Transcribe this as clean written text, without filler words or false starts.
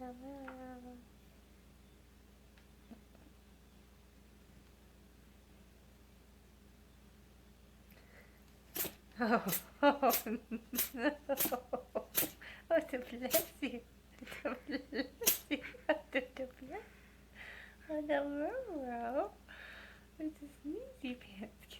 Hello. Oh, oh no. Oh, to bless you. To bless you. Oh, to bless. Oh, no, Roro. It's a sneezy pants.